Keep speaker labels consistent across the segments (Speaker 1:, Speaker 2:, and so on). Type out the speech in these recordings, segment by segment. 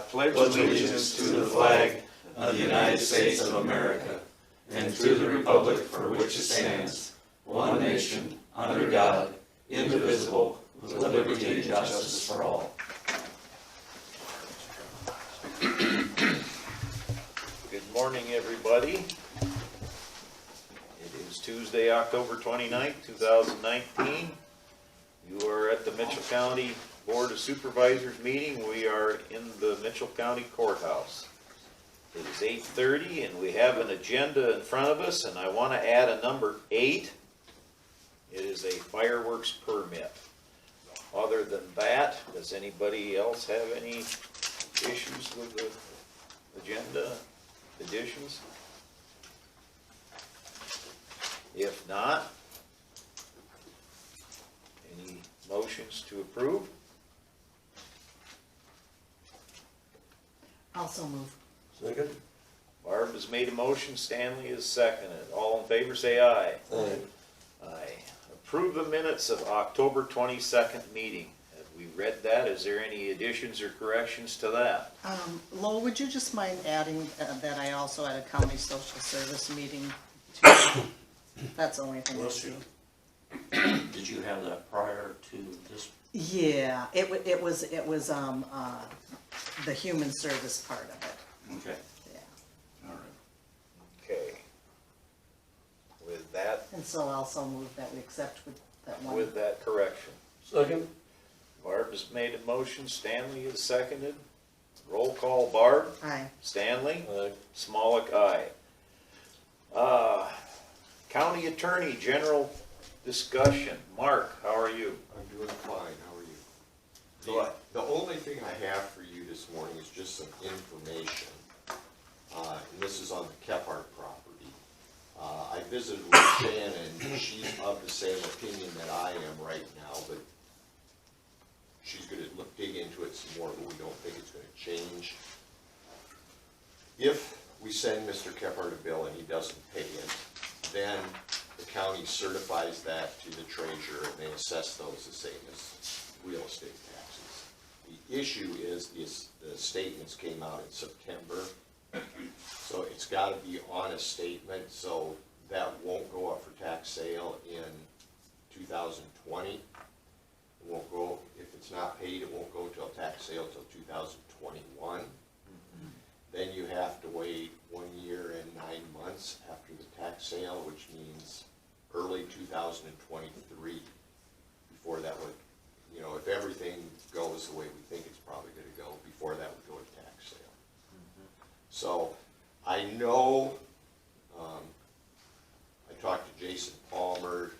Speaker 1: pledge allegiance to the flag of the United States of America and to the republic for which it stands, one nation, under God, indivisible, with liberty and justice for all.
Speaker 2: Good morning, everybody. It is Tuesday, October 29th, 2019. You are at the Mitchell County Board of Supervisors meeting. We are in the Mitchell County Courthouse. It is 8:30 and we have an agenda in front of us, and I want to add a number 8. It is a fireworks permit. Other than that, does anybody else have any issues with the agenda additions? If not, any motions to approve?
Speaker 3: Also move.
Speaker 1: Second?
Speaker 2: Barb has made a motion, Stanley has seconded. All in favor say aye.
Speaker 1: Aye.
Speaker 2: Aye. Approve the minutes of October 22nd meeting. Have we read that? Is there any additions or corrections to that?
Speaker 3: Lowell, would you just mind adding that I also had a county social service meeting too? That's the only thing I see.
Speaker 4: Did you have that prior to this?
Speaker 3: Yeah, it was the human service part of it,
Speaker 4: Okay,
Speaker 3: yeah.
Speaker 4: all right.
Speaker 2: Okay. With that,
Speaker 3: And so I'll also move that we accept with that one.
Speaker 2: with that correction.
Speaker 1: Second?
Speaker 2: Barb has made a motion, Stanley has seconded. Roll call, Barb.
Speaker 3: Aye.
Speaker 2: Stanley.
Speaker 1: Aye.
Speaker 2: Smolik, aye. County Attorney, general discussion. Mark, how are you?
Speaker 5: I'm doing fine, how are you?
Speaker 2: Good.
Speaker 5: The only thing I have for you this morning is just some information, and this is on the Kephart property. I visited with Shannon, she's of the same opinion that I am right now, but she's gonna dig into it some more, but we don't think it's gonna change. If we send Mr. Kephart a bill and he doesn't pay it, then the county certifies that to the treasurer and they assess those the same as real estate taxes. The issue is the statements came out in September, so it's gotta be on a statement, so that won't go up for tax sale in 2020. It won't go, if it's not paid, it won't go till tax sale till 2021. Then you have to wait 1 year and 9 months after the tax sale, which means early 2023 before that would, you know, if everything goes the way we think it's probably gonna go, before that would go to tax sale. So I know, I talked to Jason Palmer,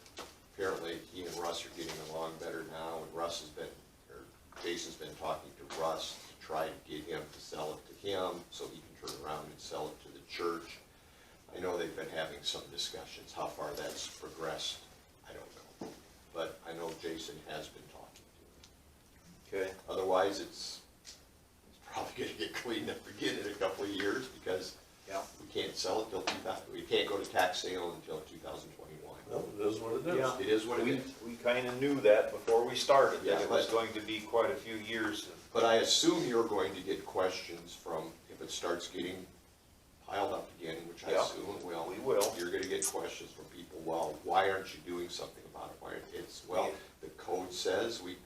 Speaker 5: apparently he and Russ are getting along better now, and Jason's been talking to Russ to try to get him to sell it to him so he can turn around and sell it to the church. I know they've been having some discussions. How far that's progressed, I don't know. But I know Jason has been talking to him.
Speaker 2: Okay.
Speaker 5: Otherwise, it's probably gonna get cleaned up again in a couple of years because
Speaker 2: Yeah.
Speaker 5: we can't sell it till we can't go to tax sale until 2021.
Speaker 1: Well, it is what it is.
Speaker 2: Yeah.
Speaker 5: It is what it is.
Speaker 2: We kinda knew that before we started, that
Speaker 5: Yeah,
Speaker 2: it was
Speaker 5: but-
Speaker 2: going to be quite a few years.
Speaker 5: But I assume you're going to get questions from, if it starts getting piled up again, which I
Speaker 2: Yeah,
Speaker 5: assume it will.
Speaker 2: we will.
Speaker 5: You're gonna get questions from people, well, why aren't you doing something about it? Why aren't, well, the code says we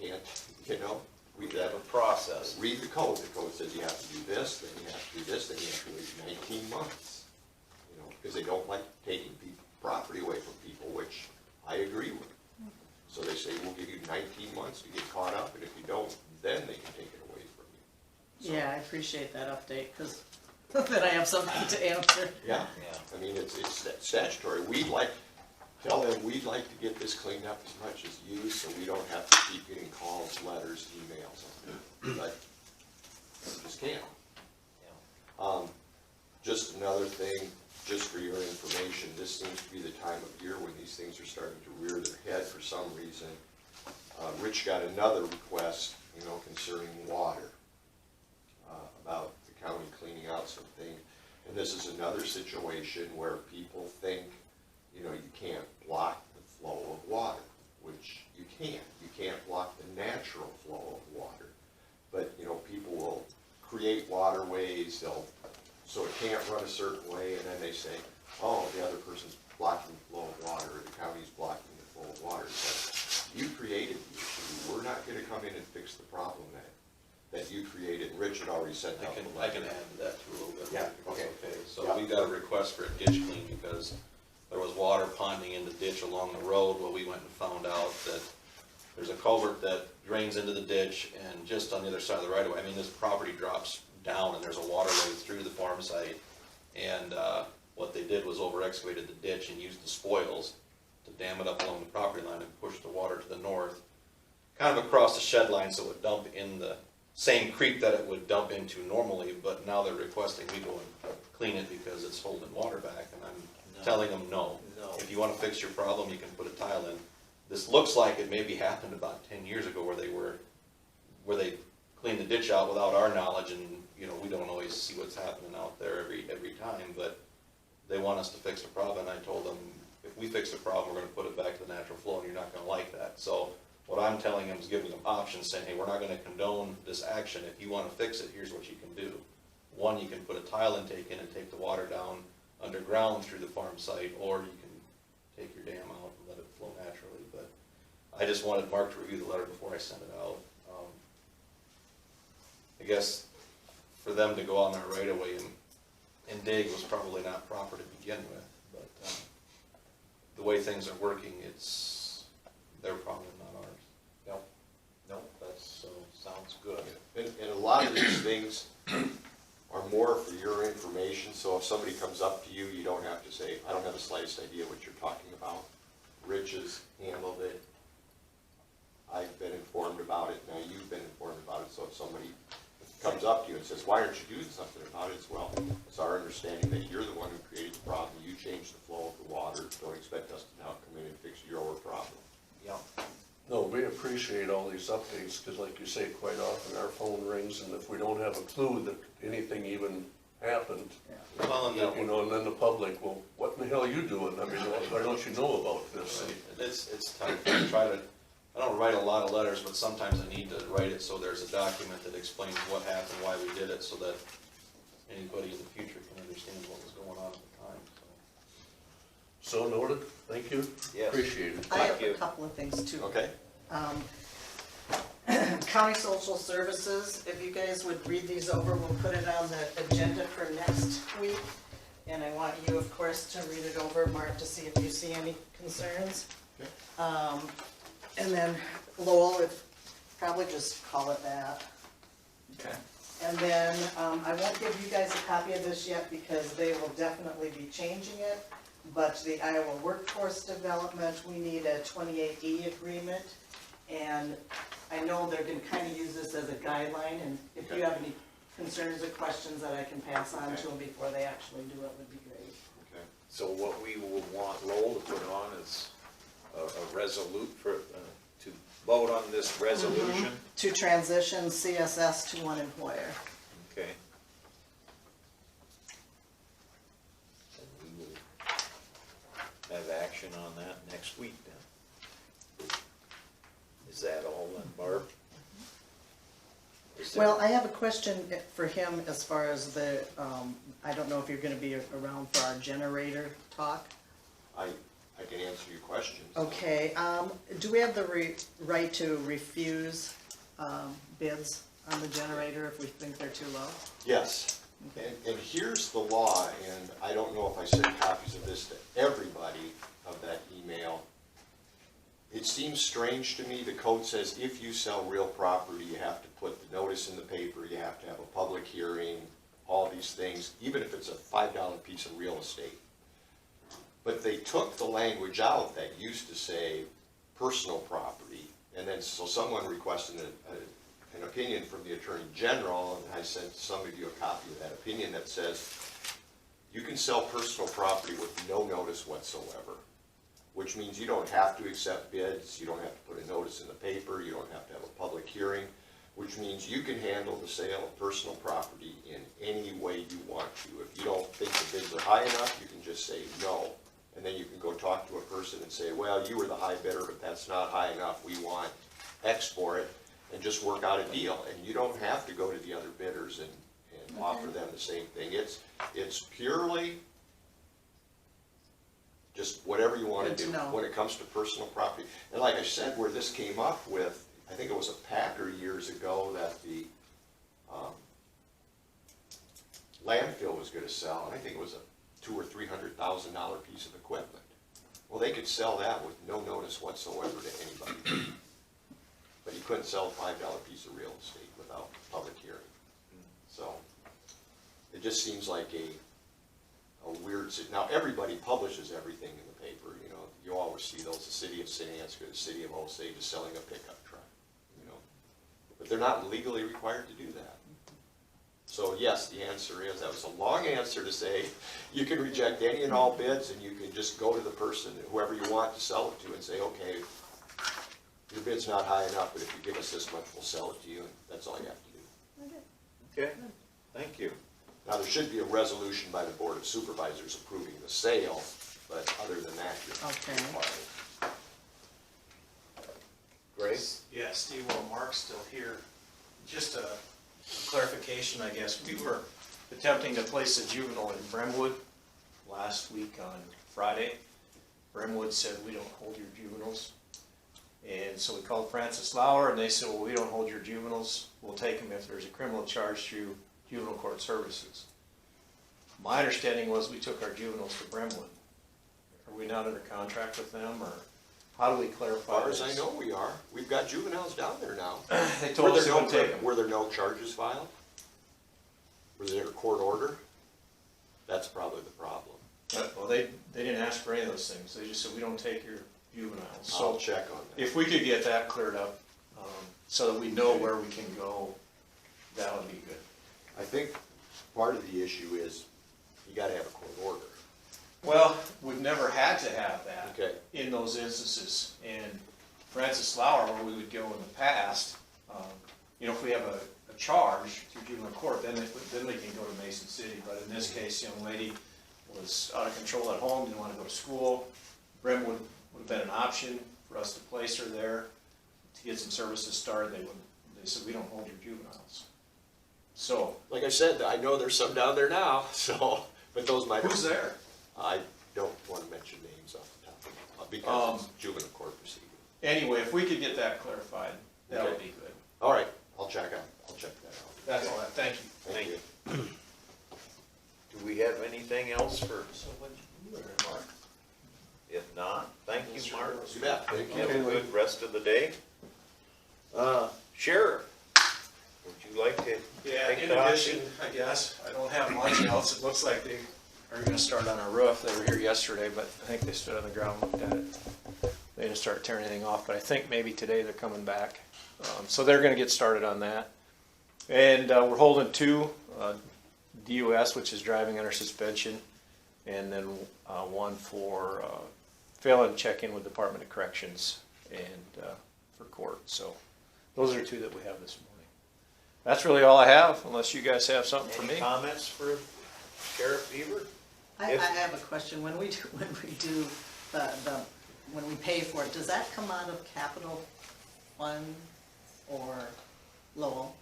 Speaker 5: can't, you know,
Speaker 2: We have a process.
Speaker 5: read the code. The code says you have to do this, then you have to do this, then you have to wait 19 months. You know, because they don't like taking property away from people, which I agree with. So they say, we'll give you 19 months to get caught up, and if you don't, then they can take it away from you. So,
Speaker 3: Yeah, I appreciate that update, because then I have something to answer.
Speaker 5: Yeah,
Speaker 2: Yeah.
Speaker 5: I mean, it's statutory. Tell them we'd like to get this cleaned up as much as you, so we don't have to keep getting calls, letters, emails, but we just can't. Just another thing, just for your information, this seems to be the time of year when these things are starting to rear their head for some reason. Rich got another request, concerning water, about the county cleaning out some things. And this is another situation where people think, you can't block the flow of water, which you can't. You can't block the natural flow of water. But, people will create waterways, so it can't run a certain way, and then they say, oh, the other person's blocking the flow of water, or the county's blocking the flow of water. So you created the issue. We're not gonna come in and fix the problem that you created. Rich had already sent out the
Speaker 6: I can
Speaker 5: letter.
Speaker 6: add to that too a little bit.
Speaker 5: Yeah,
Speaker 6: if it's
Speaker 5: okay.
Speaker 6: So
Speaker 5: Yeah.
Speaker 6: we got a request for a ditch clean because there was water ponding in the ditch along the road. Well, we went and found out that there's a culvert that drains into the ditch, and just on the other side of the right of way, I mean, this property drops down and there's a waterway through the farm site. And, what they did was over excavated the ditch and used the spoils to dam it up along the property line and push the water to the north, kind of across the shed line, so it would dump in the same creek that it would dump into normally, but now they're requesting we go and clean it because it's holding water back, and I'm telling them no.
Speaker 2: No.
Speaker 6: If you wanna fix your problem, you can put a tile in. This looks like it maybe happened about 10 years ago where they cleaned the ditch out without our knowledge, and, you know, we don't always see what's happening out there every time, but they want us to fix the problem, and I told them, if we fix the problem, we're gonna put it back to the natural flow, and you're not gonna like that. So what I'm telling them is giving them options, saying, hey, we're not gonna condone this action. If you wanna fix it, here's what you can do. One, you can put a tile intake in and take the water down underground through the farm site, or you can take your dam out and let it flow naturally. But I just wanted Mark to review the letter before I sent it out. I guess for them to go on their right of way and dig was probably not proper to begin with, but the way things are working, it's their problem, not ours.
Speaker 2: No, no, that's, sounds good.
Speaker 5: And a lot of these things are more for your information, so if somebody comes up to you, you don't have to say, I don't have the slightest idea what you're talking about. Rich has handled it. I've been informed about it, now you've been informed about it, so if somebody comes up to you and says, why aren't you doing something about it? It's, well, it's our understanding that you're the one who created the problem, you changed the flow of the water, don't expect us to now come in and fix your problem.
Speaker 2: Yeah.
Speaker 7: No, we appreciate all these updates, because like you say, quite often our phone rings, and if we don't have a clue that anything even happened,
Speaker 6: Well,
Speaker 7: you know, and then the public, well, what in the hell are you doing? I mean, why don't you know about this?
Speaker 6: it's time for me to try to, I don't write a lot of letters, but sometimes I need to write it so there's a document that explains what happened, why we did it, so that anybody in the future can understand what was going on at the time, so.
Speaker 7: So noted, thank you,
Speaker 2: Yes.
Speaker 7: appreciate it.
Speaker 3: I have
Speaker 2: Thank you.
Speaker 3: a couple of things too.
Speaker 5: Okay?
Speaker 3: County Social Services, if you guys would read these over, we'll put it on the agenda for next week. And I want you, of course, to read it over, Mark, to see if you see any concerns.
Speaker 5: Okay.
Speaker 3: And then Lowell, if, probably just call it that.
Speaker 1: Okay.
Speaker 3: And then, I won't give you guys a copy of this yet because they will definitely be changing it. But the Iowa Workforce Development, we need a 28E agreement. And I know they're gonna kind of use this as a guideline, and if you have any concerns or questions that I can pass on to them before they actually do it would be great.
Speaker 5: Okay.
Speaker 2: So what we will want Lowell to put on is a resolute for, to vote on this resolution.
Speaker 3: To transition CSS to one employer.
Speaker 2: Okay. And we will have action on that next week then. Is that all then, Barb? Is there-
Speaker 3: Well, I have a question for him as far as the, I don't know if you're gonna be around for our generator talk.
Speaker 5: I can answer your questions.
Speaker 3: Okay, do we have the right to refuse, bids on the generator if we think they're too low?
Speaker 5: Yes, and here's the law, and I don't know if I sent copies of this to everybody of that email. It seems strange to me, the code says if you sell real property, you have to put the notice in the paper, you have to have a public hearing, all these things, even if it's a $5 piece of real estate. But they took the language out that used to say personal property, and then so someone requested an opinion from the Attorney General, and I sent some of you a copy of that opinion that says you can sell personal property with no notice whatsoever, which means you don't have to accept bids, you don't have to put a notice in the paper, you don't have to have a public hearing, which means you can handle the sale of personal property in any way you want to. If you don't think the bids are high enough, you can just say no. And then you can go talk to a person and say, well, you were the high bidder, but that's not high enough, we want X for it, and just work out a deal. And you don't have to go to the other bidders offer them the same thing. It's purely just whatever you wanna
Speaker 3: Good to
Speaker 5: do
Speaker 3: know.
Speaker 5: when it comes to personal property. And like I said, where this came up with, I think it was a Packer years ago that the landfill was gonna sell, and I think it was a $200,000 or $300,000 piece of equipment. Well, they could sell that with no notice whatsoever to anybody. But you couldn't sell a $5 piece of real estate without public hearing. So, it just seems like a weird, now everybody publishes everything in the paper, you know, you always see those, the city of St. Ansgar, the city of Osage is selling a pickup truck, you know. But they're not legally required to do that. So yes, the answer is, that was a long answer to say, you can reject any and all bids and you can just go to the person, whoever you want to sell it to and say, okay, your bid's not high enough, but if you give us this much, we'll sell it to you, and that's all you have to do.
Speaker 2: Okay, thank you.
Speaker 5: Now, there should be a resolution by the Board of Supervisors approving the sale, but other than that, you're
Speaker 3: Okay.
Speaker 5: required.
Speaker 2: Grace?
Speaker 8: Yeah, Steve, while Mark's still here, just a clarification, I guess. We were attempting to place a juvenile in Bremwood last week on Friday. Bremwood said, we don't hold your juveniles. And so we called Francis Lauer, and they said, well, we don't hold your juveniles. We'll take them if there's a criminal charge through juvenile court services. My understanding was we took our juveniles to Bremwood. Are we not under contract with them, or how do we
Speaker 5: As
Speaker 8: clarify
Speaker 5: far as
Speaker 8: this?
Speaker 5: I know, we are. We've got juveniles down there now.
Speaker 8: They told us they wouldn't take them.
Speaker 5: Were there no charges filed? Was there a court order? That's probably the problem.
Speaker 8: Well, they didn't ask for any of those things. They just said, we don't take your juveniles.
Speaker 5: I'll
Speaker 8: So
Speaker 5: check on that.
Speaker 8: if we could get that cleared up, so that we know where we can go, that would be good.
Speaker 5: I think part of the issue is you gotta have a court order.
Speaker 8: Well, we've never had to have that
Speaker 5: Okay.
Speaker 8: in those instances. And Francis Lauer, where we would go in the past, if we have a charge through juvenile court, then we can go to Mason City. But in this case, young lady was out of control at home, didn't want to go to school. Bremwood would have been an option for us to place her there to get some services started. They said, we don't hold your juveniles. So,
Speaker 5: Like I said, I know there's some down there now, so, but those might.
Speaker 8: who's there?
Speaker 5: I don't wanna mention names off the top of my head, because it's juvenile court proceeding.
Speaker 8: Anyway, if we could get that clarified, that would
Speaker 5: Okay.
Speaker 8: be good.
Speaker 5: All right, I'll check that out.
Speaker 8: That's all, thank you.
Speaker 5: Thank you.
Speaker 2: Do we have anything else for,
Speaker 8: So what you do, Mark?
Speaker 2: if not, thank you, Mark.
Speaker 5: You bet. Thank
Speaker 2: Have
Speaker 5: you.
Speaker 2: a good rest of the day. Sheriff, would you like to
Speaker 8: Yeah,
Speaker 2: take
Speaker 8: in
Speaker 2: the hot
Speaker 8: addition,
Speaker 2: seat?
Speaker 8: I guess, I don't have much else. It looks like they are gonna start on our roof. They were here yesterday, but I think they stood on the ground, looked at it. They didn't start tearing anything off, but I think maybe today they're coming back. So they're gonna get started on that. And we're holding two, DUS, which is driving under suspension, and then one for failing to check in with Department of Corrections and for court. So those are two that we have this morning. That's really all I have, unless you guys have something for
Speaker 2: Any
Speaker 8: me.
Speaker 2: comments for Sheriff Beaver?
Speaker 3: I
Speaker 2: If-
Speaker 3: have a question. When we do when we pay for it, does that come out of capital fund or Lowell?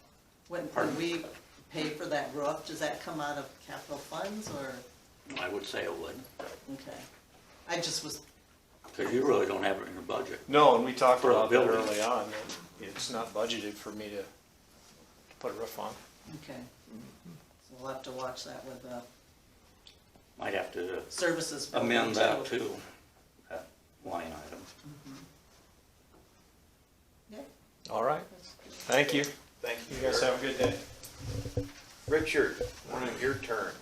Speaker 3: When we pay for that roof, does that come out of capital funds or,
Speaker 4: I would say it would,
Speaker 3: okay? I just was,
Speaker 4: because you really don't have it in your budget.
Speaker 8: No, and we talked
Speaker 4: For a
Speaker 8: about that
Speaker 4: building.
Speaker 8: early on, that it's not budgeted for me to put a roof on.
Speaker 3: okay. So we'll have to watch that with
Speaker 4: Might have to
Speaker 3: services. building
Speaker 4: amend that too, that line item.
Speaker 3: Yeah.
Speaker 8: All right,
Speaker 3: that's good.
Speaker 8: thank you.
Speaker 2: Thank you,
Speaker 8: You guys
Speaker 2: Sheriff.
Speaker 8: have a good day.
Speaker 2: Richard, your turn.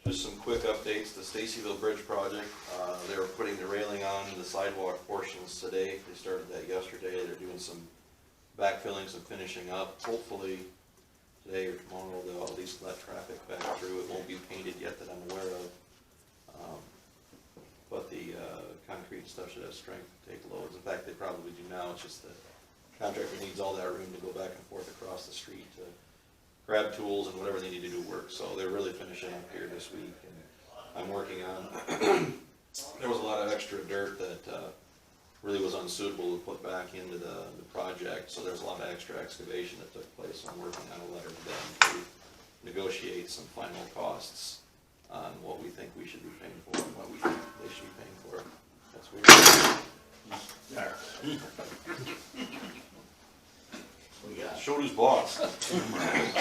Speaker 6: Just some quick updates, the Stacyville Bridge project, they were putting the railing on the sidewalk portions today, they started that yesterday, they're doing some backfilling, some finishing up, hopefully today or tomorrow they'll at least let traffic back through, it won't be painted yet that I'm aware of. But the concrete and stuff should have strength to take loads, in fact, they probably do now, it's just the contractor needs all that room to go back and forth across the street to grab tools and whatever they need to do work, so they're really finishing up here this week, and I'm working on, there was a lot of extra dirt that, really was unsuitable to put back into the project, so there's a lot of extra excavation that took place. So I'm working on a letter to them to negotiate some final costs on what we think we should be paying for and what we think they should be paying for. That's weird.
Speaker 4: We got
Speaker 6: Showed who's boss.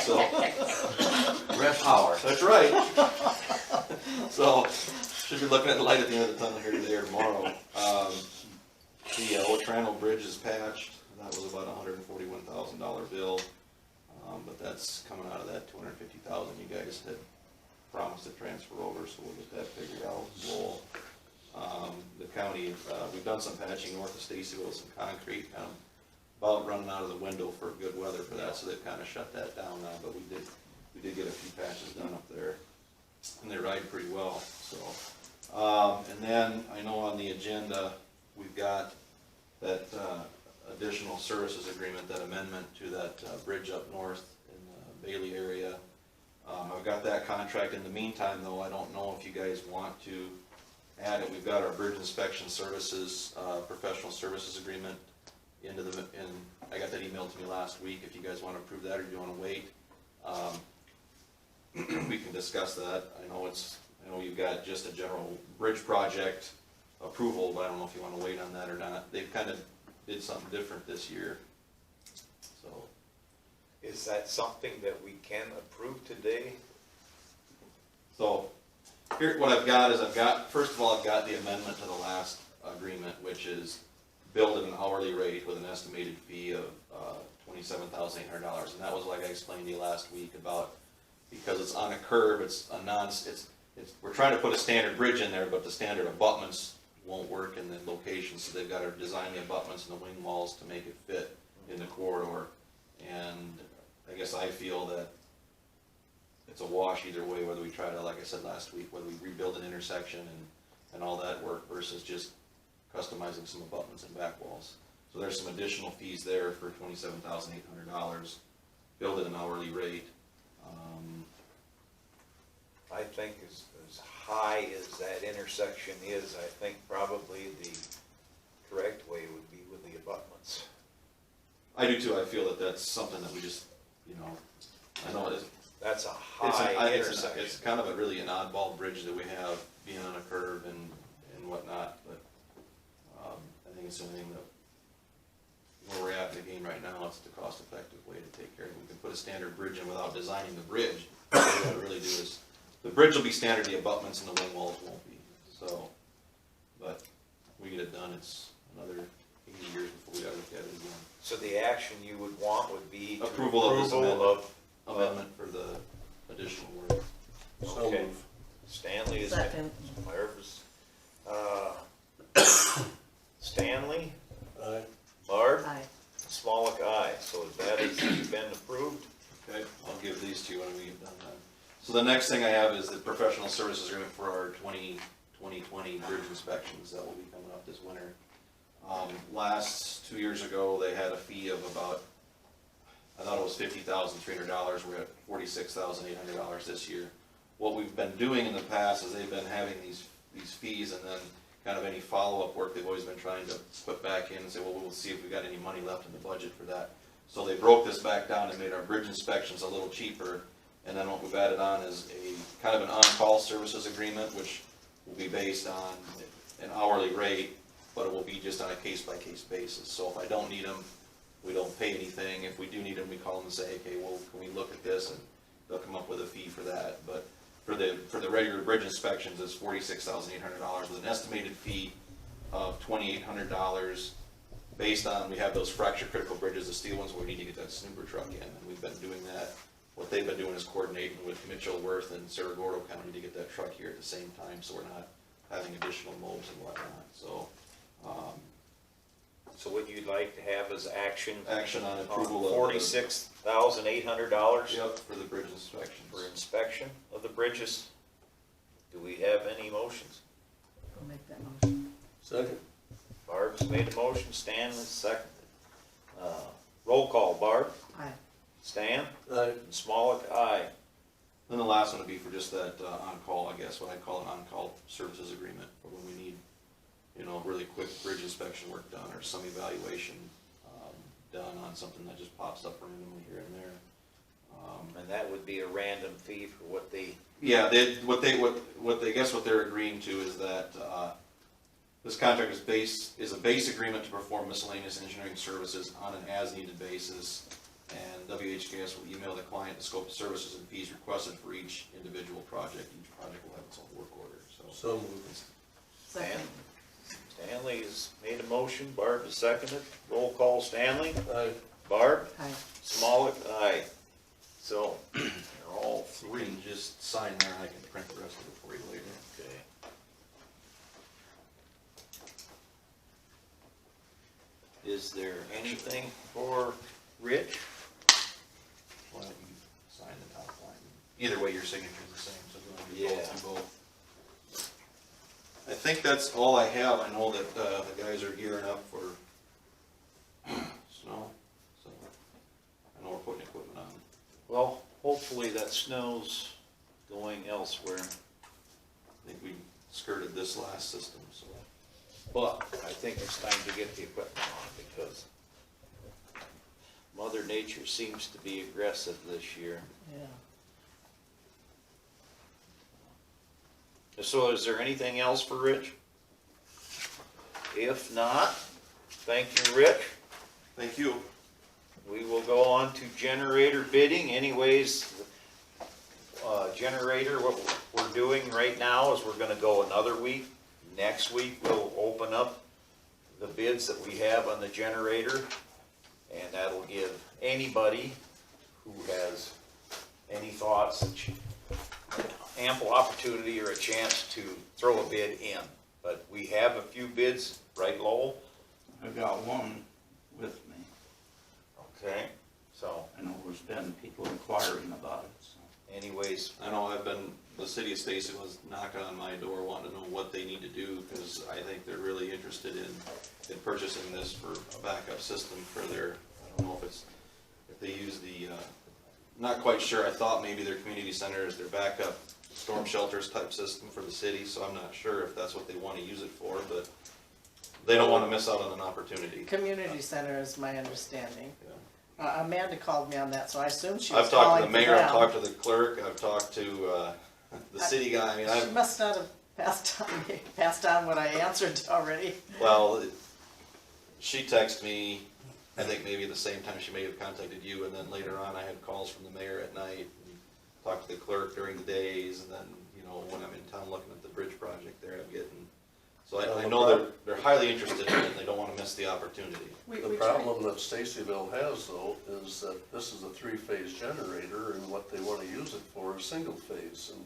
Speaker 6: So,
Speaker 4: rest hour.
Speaker 6: that's right. So, should be looking at the light at the end of the tunnel here today or tomorrow. The Otrano Bridge is patched. That was about a $141,000 bill. But that's coming out of that $250,000 you guys had promised to transfer over, so we'll get that figured out. We'll, the county, we've done some patching north of Stacy with some concrete, about running out of the window for good weather for that, so they've kind of shut that down now, but we did get a few patches done up there, and they ride pretty well, so. And then, I know on the agenda, we've got that, additional services agreement, that amendment to that, bridge up north in the Bailey area. I've got that contract. In the meantime, though, I don't know if you guys want to add it. We've got our bridge inspection services, professional services agreement into the, and I got that emailed to me last week. If you guys want to approve that, or do you want to wait? We can discuss that. I know you've got just a general bridge project approval, but I don't know if you want to wait on that or not. They've kind of did something different this year, so.
Speaker 2: Is that something that we can approve today?
Speaker 6: So, here, what I've got is first of all, I've got the amendment to the last agreement, which is billed at an hourly rate with an estimated fee of $27,800, and that was like I explained to you last week about, because it's on a curve, we're trying to put a standard bridge in there, but the standard abutments won't work in the location, so they've got to design the abutments and the wing walls to make it fit in the corridor, and I guess I feel that it's a wash either way, whether we try to, like I said last week, whether we rebuild an intersection and all that work versus just customizing some abutments and back walls. So there's some additional fees there for $27,800, billed at an hourly rate.
Speaker 2: I think as high as that intersection is, I think probably the correct way would be with the abutments.
Speaker 6: I do too. I feel that that's something that we just, I know
Speaker 2: That's a high intersection.
Speaker 6: it's kind of really an oddball bridge that we have, being on a curve and whatnot, but I think it's the only thing that, where we're at in the game right now, it's the cost-effective way to take care of it. We can put a standard bridge in without designing the bridge. What we gotta really do is, the bridge will be standard, the abutments and the wing walls won't be, so, but we get it done, it's another 80 years before we gotta look at it again.
Speaker 2: So the action you would want would be to
Speaker 6: Approval of this
Speaker 2: of
Speaker 6: amendment for the additional work.
Speaker 7: So
Speaker 2: Okay.
Speaker 7: move.
Speaker 2: Stanley is.
Speaker 3: Second.
Speaker 2: Barb's, Stanley,
Speaker 7: Aye.
Speaker 2: Barb,
Speaker 3: Aye.
Speaker 2: Smollett, aye. So that has been approved.
Speaker 6: Okay, I'll give these to you when we get done then. So the next thing I have is the professional services agreement for our 2020 bridge inspections that will be coming up this winter. Last 2 years ago, they had a fee of about, I thought it was $50,300, we're at $46,800 this year. What we've been doing in the past is they've been having these fees, and then kind of any follow-up work they've always been trying to put back in and say, well, we'll see if we've got any money left in the budget for that. So they broke this back down and made our bridge inspections a little cheaper, and then what we've added on is a kind of an on-call services agreement, which will be based on an hourly rate, but it will be just on a case-by-case basis. So if I don't need them, we don't pay anything. If we do need them, we call them and say, okay, well, can we look at this? And they'll come up with a fee for that. But for the regular bridge inspections, it's $46,800 with an estimated fee of $2,800 based on, we have those fracture critical bridges, the steel ones, where we need to get that snooper truck in. And we've been doing that. What they've been doing is coordinating with Mitchell, Worth, and Cerro Gordo County to get that truck here at the same time, so we're not having additional mobs and whatnot. So,
Speaker 2: So what you'd like to have is action
Speaker 6: on approval of
Speaker 2: $46,800
Speaker 6: Yep, for the bridge inspections.
Speaker 2: for inspection of the bridges. Do we have any motions?
Speaker 3: I'll make that motion.
Speaker 7: Second.
Speaker 2: Barb's made a motion, Stan has seconded. Roll call, Barb,
Speaker 3: Aye.
Speaker 2: Stan,
Speaker 7: Aye.
Speaker 2: and Smollett, aye.
Speaker 6: Then the last one would be for just that on-call, I guess, what I call an on-call services agreement, for when we need you know, really quick bridge inspection work done, or some evaluation, done on something that just pops up randomly here and there.
Speaker 2: And that would be a random fee for what they,
Speaker 6: Yeah, what they're agreeing to is that, this contract is a base agreement to perform miscellaneous engineering services on an as-needed basis, and WHKS will email the client the scope of services and fees requested for each individual project. Each project will have its own work order,
Speaker 7: So moved.
Speaker 3: Second.
Speaker 2: Stanley's made a motion, Barb has seconded, roll call Stanley,
Speaker 7: Aye.
Speaker 2: Barb,
Speaker 3: Aye.
Speaker 2: Smollett, aye. So, they're all
Speaker 6: you
Speaker 2: three.
Speaker 6: can just sign there, and I can print the rest of it for you later.
Speaker 2: Okay. Is there anything for Rich?
Speaker 6: Why don't you sign the top line? Either way, your signature's the same, so if you want to do both, do both. I think that's all I have. I know that, the guys are gearing up for snow, so I know we're putting equipment on.
Speaker 2: Well, hopefully that snow's going elsewhere,
Speaker 6: I think we skirted this last system, so.
Speaker 2: but I think it's time to get the equipment on because Mother Nature seems to be aggressive this year.
Speaker 3: Yeah.
Speaker 2: So is there anything else for Rich? If not, thank you, Rich.
Speaker 6: Thank you.
Speaker 2: We will go on to generator bidding. Anyways, generator, what we're doing right now is we're gonna go another week. Next week, we'll open up the bids that we have on the generator. And that'll give anybody who has any thoughts, ample opportunity or a chance to throw a bid in. But we have a few bids, right, Lowell?
Speaker 4: I've got one with me.
Speaker 2: Okay, so
Speaker 4: I know there's been people inquiring about it, so.
Speaker 2: anyways,
Speaker 6: I know the city of Stacy was knocking on my door wanting to know what they need to do, because I think they're really interested in purchasing this for a backup system for their, I don't know if they use the, not quite sure, I thought maybe their community center is their backup storm shelters type system for the city, so I'm not sure if that's what they want to use it for, but they don't want to miss out on an opportunity.
Speaker 3: Community center is my understanding.
Speaker 6: Yeah.
Speaker 3: Amanda called me on that, so I assume she was
Speaker 6: I've talked
Speaker 3: calling
Speaker 6: to the
Speaker 3: for
Speaker 6: mayor, I've
Speaker 3: them.
Speaker 6: talked to the clerk, I've talked to, the city guy, I mean,
Speaker 3: She must not have passed on what I answered already.
Speaker 6: well, she texted me, I think maybe the same time she may have contacted you, and then later on I had calls from the mayor at night, and talked to the clerk during the days, and then, you know, when I'm in town looking at the bridge project there, I'm getting, so I know they're highly interested in it, and they don't wanna miss the opportunity.
Speaker 3: We
Speaker 7: The
Speaker 3: tried.
Speaker 7: problem that Stacyville has though is that this is a three-phase generator and what they wanna use it for is single phase and.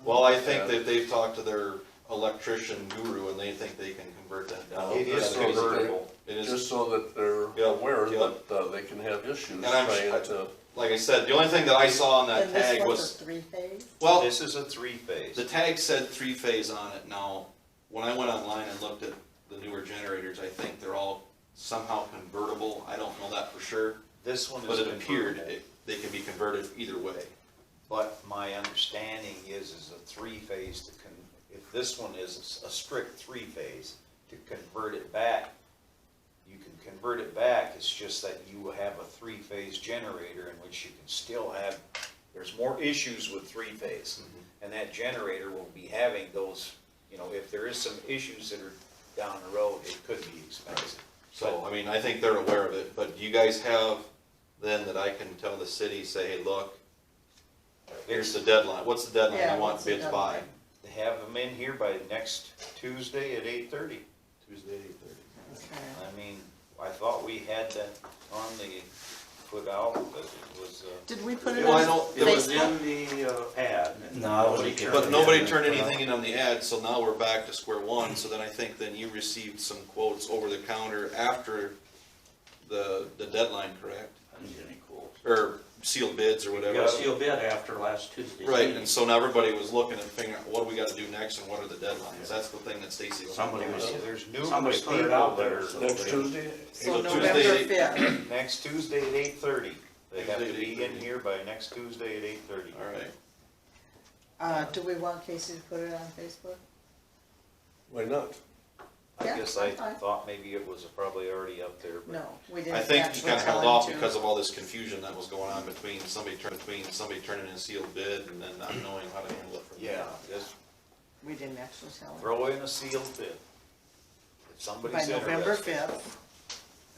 Speaker 6: Well, I think that they've talked to their electrician guru, and they think they can convert that down.
Speaker 2: It is
Speaker 6: Yeah,
Speaker 2: convertible.
Speaker 6: It is.
Speaker 7: Just so that they're
Speaker 6: Yep,
Speaker 7: aware
Speaker 6: yep.
Speaker 7: that they can have issues
Speaker 6: And I'm
Speaker 7: trying to.
Speaker 6: Like I said, the only thing that I saw on that
Speaker 3: And this
Speaker 6: tag
Speaker 3: one's
Speaker 6: was,
Speaker 3: a three-phase?
Speaker 6: well,
Speaker 2: This is a three-phase.
Speaker 6: the tag said three-phase on it. Now, when I went online and looked at the newer generators, I think they're all somehow convertible. I don't know that for sure,
Speaker 2: This one is
Speaker 6: but it appeared
Speaker 2: convertible.
Speaker 6: they can be converted either way.
Speaker 2: But my understanding is a three-phase if this one is a strict three-phase, to convert it back, you can convert it back, it's just that you have a three-phase generator in which you can still have, there's more issues with three-phase. And that generator will be having those, you know, if there is some issues that are down the road, it could be expensive.
Speaker 6: So, I mean, I think they're aware of it, but do you guys have then that I can tell the city, say, hey, look, here's the deadline. What's the deadline
Speaker 3: Yeah,
Speaker 6: I want
Speaker 3: what's the
Speaker 6: bids by?
Speaker 3: deadline?
Speaker 2: Have them in here by next Tuesday at 8:30.
Speaker 6: Tuesday, 8:30.
Speaker 3: Okay.
Speaker 2: I mean, I thought we had that on the put out, but it was,
Speaker 3: Did we put it
Speaker 6: Well, I
Speaker 3: on
Speaker 6: know
Speaker 4: It was
Speaker 3: Facebook?
Speaker 4: in the ad. and
Speaker 1: No, it was
Speaker 4: nobody
Speaker 1: in-
Speaker 4: turned
Speaker 6: But
Speaker 4: it
Speaker 6: nobody
Speaker 4: in.
Speaker 6: turned anything in on the ad, so now we're back to square one, so then I think then you received some quotes over the counter after the deadline, correct?
Speaker 4: I didn't get any quotes.
Speaker 6: Or sealed bids or
Speaker 4: We
Speaker 6: whatever.
Speaker 4: got a sealed bid after last Tuesday's
Speaker 6: Right,
Speaker 4: meeting.
Speaker 6: and so now everybody was looking and figuring out what do we gotta do next and what are the deadlines, that's the thing that Stacy was.
Speaker 4: Somebody was-
Speaker 2: there's numerous
Speaker 4: Somebody
Speaker 2: people
Speaker 4: put it out
Speaker 2: that
Speaker 4: there,
Speaker 2: are,
Speaker 4: so-
Speaker 7: Next Tuesday?
Speaker 3: So
Speaker 6: So
Speaker 3: November
Speaker 6: Tuesday-
Speaker 3: 5th.
Speaker 2: next Tuesday at 8:30. They have to
Speaker 6: Tuesday at
Speaker 2: be in
Speaker 6: 8:30.
Speaker 2: here by next Tuesday at 8:30.
Speaker 6: Alright,
Speaker 3: Do we want Casey to put it on Facebook?
Speaker 7: Why not?
Speaker 2: I
Speaker 3: Yeah,
Speaker 2: guess I
Speaker 3: I'm fine.
Speaker 2: thought maybe it was probably already up there, but.
Speaker 3: No, we didn't
Speaker 6: I think you
Speaker 3: actually
Speaker 6: kinda
Speaker 3: tell
Speaker 6: held
Speaker 3: him
Speaker 6: off
Speaker 3: to.
Speaker 6: because of all this confusion that was going on between somebody turning in a sealed bid and then not knowing how to handle it from there.
Speaker 2: Yeah, just
Speaker 3: We didn't actually tell him.
Speaker 2: throw in a sealed bid. If somebody's
Speaker 3: By
Speaker 2: interested.
Speaker 3: November 5th.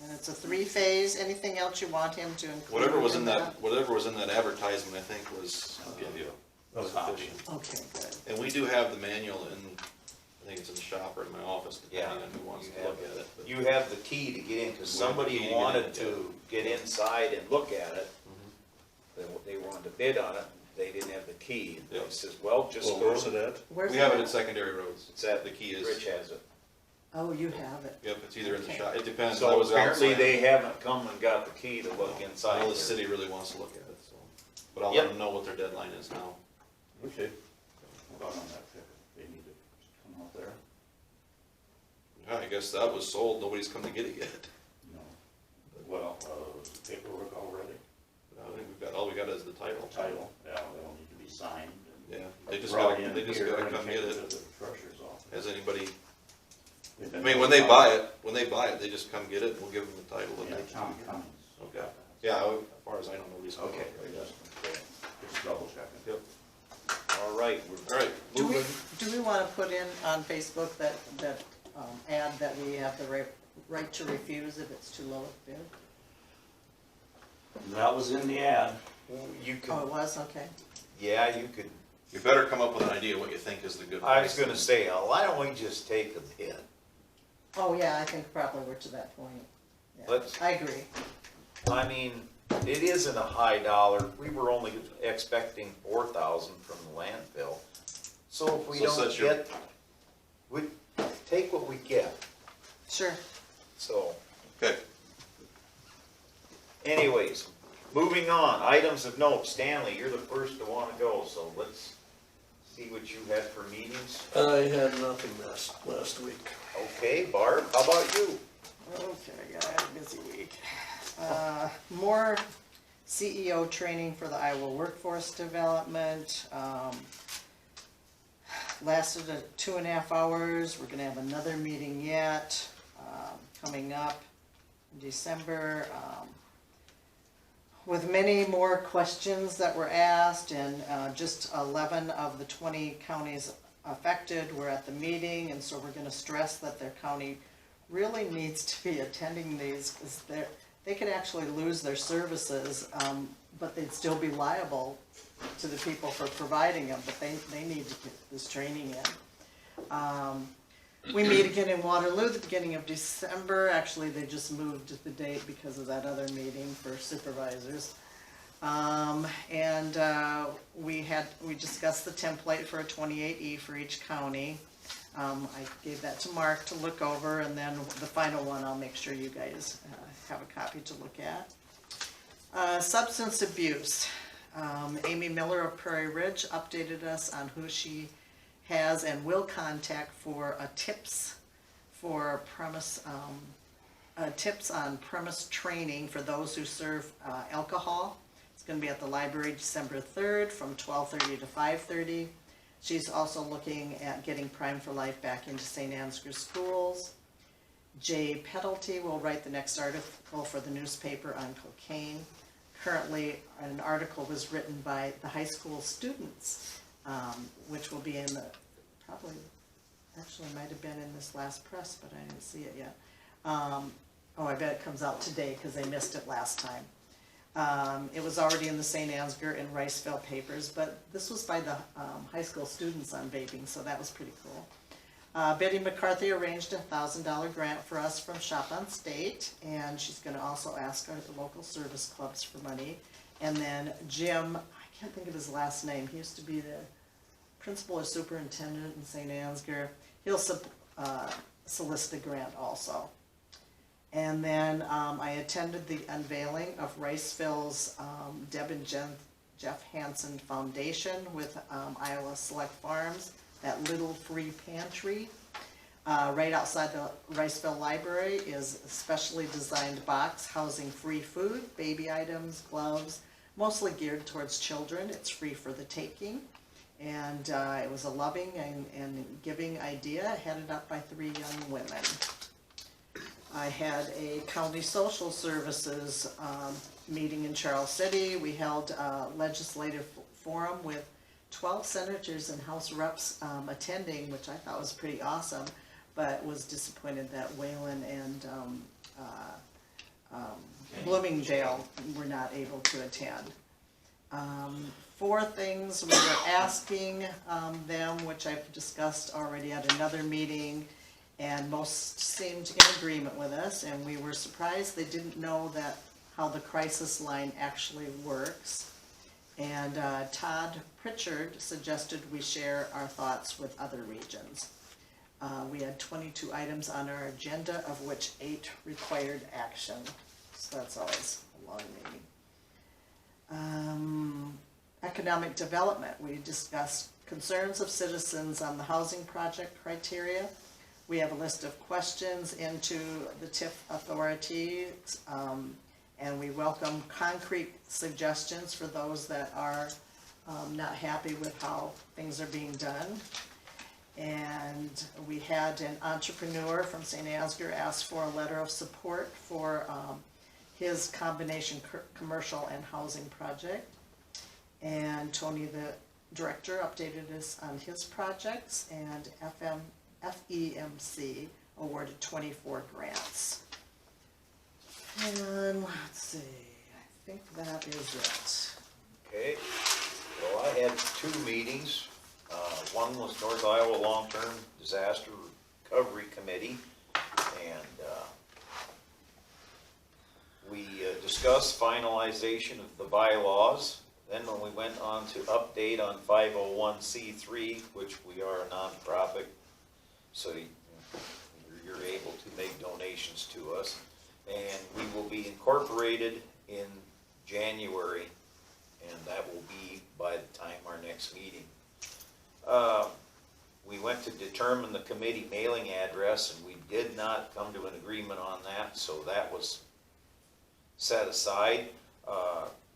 Speaker 3: And it's a 3-phase. Anything else you want him to include?
Speaker 6: Whatever was in that advertisement, I think was,
Speaker 4: I'll give you
Speaker 6: was
Speaker 4: a copy.
Speaker 6: efficient.
Speaker 3: Okay, good.
Speaker 6: And we do have the manual in, I think it's in the shop or in my office, depending
Speaker 2: Yeah.
Speaker 6: on who wants
Speaker 2: You
Speaker 6: to
Speaker 2: have
Speaker 6: look at it. but-
Speaker 2: You have the key to get in, cause
Speaker 6: We have the key
Speaker 2: somebody
Speaker 6: to get
Speaker 2: wanted
Speaker 6: in,
Speaker 2: to get inside and look at it. They wanted to bid on it, they didn't have the key. And
Speaker 6: Yep.
Speaker 2: I says, well, just
Speaker 7: Well,
Speaker 2: go.
Speaker 7: where's it at?
Speaker 3: Where's
Speaker 6: We have it
Speaker 3: that?
Speaker 6: at secondary roads.
Speaker 2: It's at,
Speaker 6: The key is,
Speaker 2: Rich has it.
Speaker 3: Oh, you have it.
Speaker 6: yep, it's either in the
Speaker 3: Okay.
Speaker 6: shop, it depends. I
Speaker 2: So
Speaker 6: was
Speaker 2: apparently
Speaker 6: outside.
Speaker 2: they haven't come and got the key to look inside.
Speaker 6: Well, the
Speaker 2: there.
Speaker 6: city really wants to look at it, so, but I'll
Speaker 2: Yep.
Speaker 6: let them know what their deadline is now.
Speaker 7: Okay.
Speaker 4: About on that pickup, they need to come out there,
Speaker 6: Yeah, I guess that was sold, nobody's come to get it yet.
Speaker 4: you know. Well, paperwork already,
Speaker 6: I think all we got is the title.
Speaker 4: title, yeah, they'll need to be signed. and
Speaker 6: Yeah, they just
Speaker 4: brought
Speaker 6: gotta,
Speaker 4: in
Speaker 6: they just
Speaker 4: here
Speaker 6: gotta
Speaker 4: and
Speaker 6: come get
Speaker 4: taken
Speaker 6: it.
Speaker 4: to the treasurer's office.
Speaker 6: Has anybody,
Speaker 4: They've
Speaker 6: I
Speaker 4: been
Speaker 6: mean, when they buy
Speaker 4: notified.
Speaker 6: it, they just come get it, we'll give them the title and
Speaker 4: Yeah,
Speaker 6: they
Speaker 4: Tom
Speaker 6: can.
Speaker 4: Cummings.
Speaker 6: Okay. Yeah, as far as I know, nobody's. come
Speaker 2: Okay.
Speaker 6: out
Speaker 4: They
Speaker 6: there.
Speaker 4: just double checking.
Speaker 6: Yep,
Speaker 2: All right, we're
Speaker 6: all right.
Speaker 3: Do we,
Speaker 2: moving.
Speaker 3: do we wanna put in on Facebook that, ad that we have the right to refuse if it's too low a bid?
Speaker 4: That was in the ad.
Speaker 2: You
Speaker 3: Oh, it
Speaker 2: can,
Speaker 3: was, okay.
Speaker 2: yeah, you could,
Speaker 6: You better come up with an idea what you think is the good
Speaker 2: I was
Speaker 6: price.
Speaker 2: gonna say, why don't we just take a bid?
Speaker 3: Oh, yeah, I think probably we're to that point. Yeah,
Speaker 2: Let's-
Speaker 3: I agree.
Speaker 2: I mean, it isn't a high dollar, we were only expecting 4,000 from the landfill. So if we
Speaker 6: So
Speaker 2: don't
Speaker 6: set your-
Speaker 2: get, we take what we get,
Speaker 3: Sure.
Speaker 2: so.
Speaker 6: Okay,
Speaker 2: Anyways, moving on, items of note, Stanley, you're the first to wanna go, so let's see what you had for meetings.
Speaker 7: I had nothing last week.
Speaker 2: Okay, Barb, how about you?
Speaker 3: Okay, I had a busy week. More CEO training for the Iowa Workforce Development. Lasted 2.5 hours. We're gonna have another meeting yet, coming up in December. With many more questions that were asked, and just 11 of the 20 counties affected were at the meeting, and so we're gonna stress that their county really needs to be attending these, because they could actually lose their services, but they'd still be liable to the people for providing them, but they need to get this training in. We meet again in Waterloo at the beginning of December. Actually, they just moved the date because of that other meeting for supervisors. We discussed the template for a 28E for each county. I gave that to Mark to look over, and then the final one, I'll make sure you guys have a copy to look at. Substance abuse. Amy Miller of Prairie Ridge updated us on who she has and will contact for tips for tips on premise training for those who serve alcohol. It's gonna be at the library December 3rd from 12:30 to 5:30. She's also looking at getting Prime for Life back into St. Ansgar schools. Jay Petalty will write the next article for the newspaper on cocaine. Currently, an article was written by the high school students, which will be in the, probably, actually might have been in this last press, but I didn't see it yet. I bet it comes out today because they missed it last time. It was already in the St. Ansgar and Riceville papers, but this was by the high school students on vaping, so that was pretty cool. Betty McCarthy arranged a $1,000 grant for us from Shop on State, and she's gonna also ask our local service clubs for money. And then Jim, I can't think of his last name, he used to be the principal or superintendent in St. Ansgar. He'll solicit a grant also. And then I attended the unveiling of Riceville's Deb and Jeff Hansen Foundation with Iowa Select Farms, that little free pantry. Right outside the Riceville Library is a specially designed box housing free food, baby items, gloves, mostly geared towards children. It's free for the taking. And it was a loving and giving idea headed up by 3 young women. I had a county social services meeting in Charles City. We held a legislative forum with 12 senators and House reps attending, which I thought was pretty awesome, but was disappointed that Wayland and Bloomingdale were not able to attend. 4 things we were asking them, which I've discussed already at another meeting, and most seemed in agreement with us, and we were surprised they didn't know that how the crisis line actually works. And Todd Pritchard suggested we share our thoughts with other regions. We had 22 items on our agenda, of which 8 required action, so that's always a long meeting. Economic development, we discussed concerns of citizens on the housing project criteria. We have a list of questions into the TIF authority, and we welcome concrete suggestions for those that are not happy with how things are being done. And we had an entrepreneur from St. Asger ask for a letter of support for his combination commercial and housing project. And Tony, the director, updated us on his projects, and FEMC awarded 24 grants. And let's see, I think that is it.
Speaker 2: Okay, well, I had 2 meetings. One was North Iowa Long-Term Disaster Recovery Committee, and we discussed finalization of the bylaws. Then when we went on to update on 501c3, which we are a nonprofit, so you're able to make donations to us, and we will be incorporated in January, and that will be by the time our next meeting. We went to determine the committee mailing address, and we did not come to an agreement on that, so that was set aside.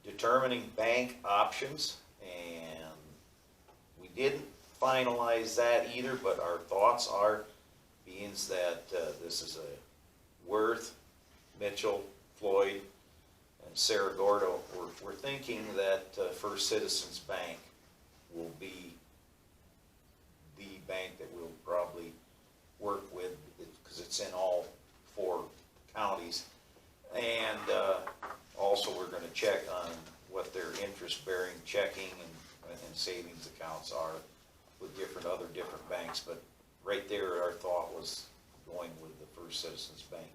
Speaker 2: Determining bank options, and we didn't finalize that either, but our thoughts are, being that this is a Worth, Mitchell, Floyd, and Cerro Gordo, we're thinking that First Citizens Bank will be the bank that we'll probably work with, because it's in all 4 counties. And also we're going to check on what their interest-bearing checking and savings accounts are with other different banks. But right there, our thought was going with the First Citizens Bank.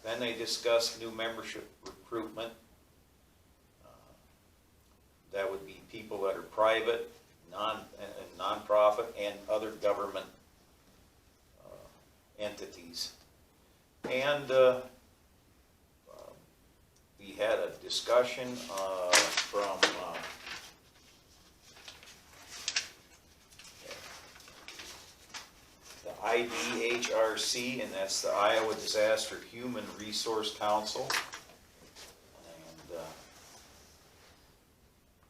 Speaker 2: Then they discussed new membership recruitment. That would be people that are private, non-profit, and other government entities. And we had a discussion from the IDHRC, and that's the Iowa Disaster Human Resource Council. And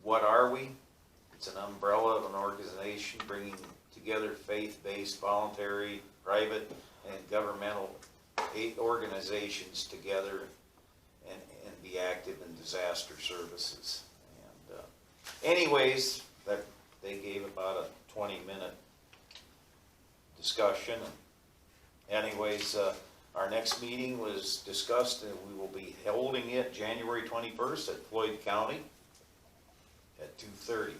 Speaker 2: what are we? It's an umbrella of an organization bringing together faith-based, voluntary, private, and governmental organizations together and be active in disaster services. And anyways, they gave about a 20-minute discussion. And anyways, our next meeting was discussed, and we will be holding it January 21st at Floyd County at 2:30.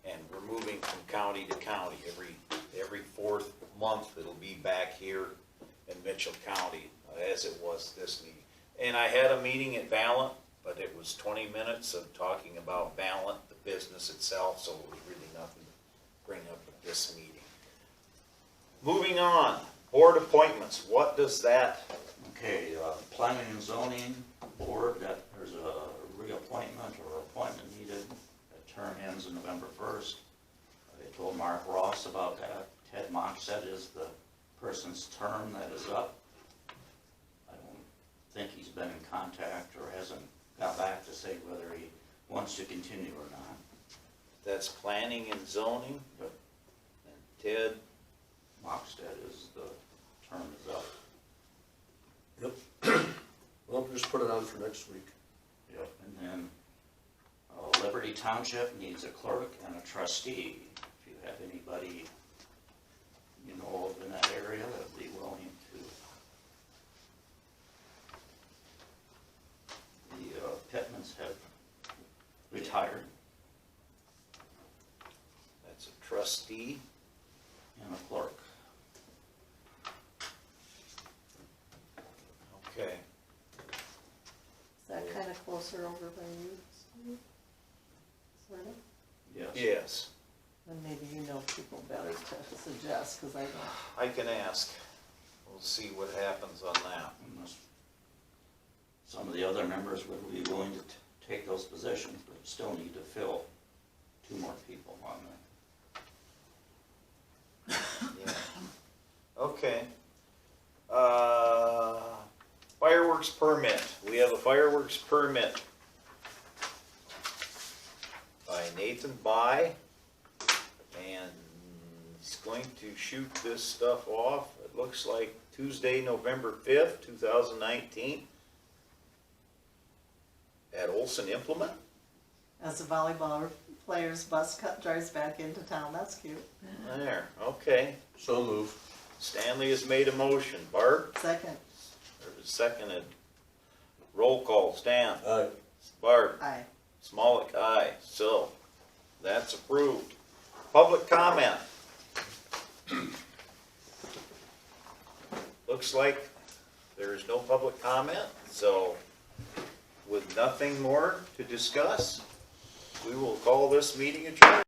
Speaker 2: And we're moving from county to county. Every 4th month, it'll be back here in Mitchell County, as it was this meeting. And I had a meeting at Valent, but it was 20 minutes of talking about Valent, the business itself, so it was really nothing to bring up at this meeting. Moving on, board appointments. What does that?
Speaker 4: Okay, planning and zoning board, that there's a reappointment or appointment needed. The term ends in November 1st. They told Mark Ross about that. Ted Mockset is the person's term that is up. I don't think he's been in contact or hasn't got back to say whether he wants to continue or not.
Speaker 2: That's planning and zoning.
Speaker 4: Yep.
Speaker 2: And Ted,
Speaker 4: Mockstead is the term is up.
Speaker 7: Yep. Well, just put it on for next week.
Speaker 4: Yep. And then Liberty Township needs a clerk and a trustee. If you have anybody you know of in that area that would be willing to. The Pittmans have retired
Speaker 2: that's a trustee.
Speaker 4: and a clerk.
Speaker 2: Okay.
Speaker 3: Is that kind of closer over by you, Steve? Sort of?
Speaker 4: Yes.
Speaker 2: Yes,
Speaker 3: Then maybe you know people better to suggest, because I don't.
Speaker 2: I can ask. We'll see what happens on that.
Speaker 4: Unless some of the other members would be willing to take those positions, but still need to fill 2 more people on there.
Speaker 2: Yeah. Okay. Fireworks permit. We have a fireworks permit by Nathan By, and he's going to shoot this stuff off. It looks like Tuesday, November 5th, 2019 at Olson Implement.
Speaker 3: As the volleyball players' bus drives back into town, that's cute.
Speaker 2: There, okay.
Speaker 7: So move.
Speaker 2: Stanley has made a motion. Bart,
Speaker 3: Second,
Speaker 2: there's a seconded. Roll call. Stan.
Speaker 7: Aye.
Speaker 2: Bart.
Speaker 3: aye.
Speaker 2: Smolik, aye. So, that's approved. Public comment. Looks like there is no public comment, so with nothing more to discuss, we will call this meeting adjourned.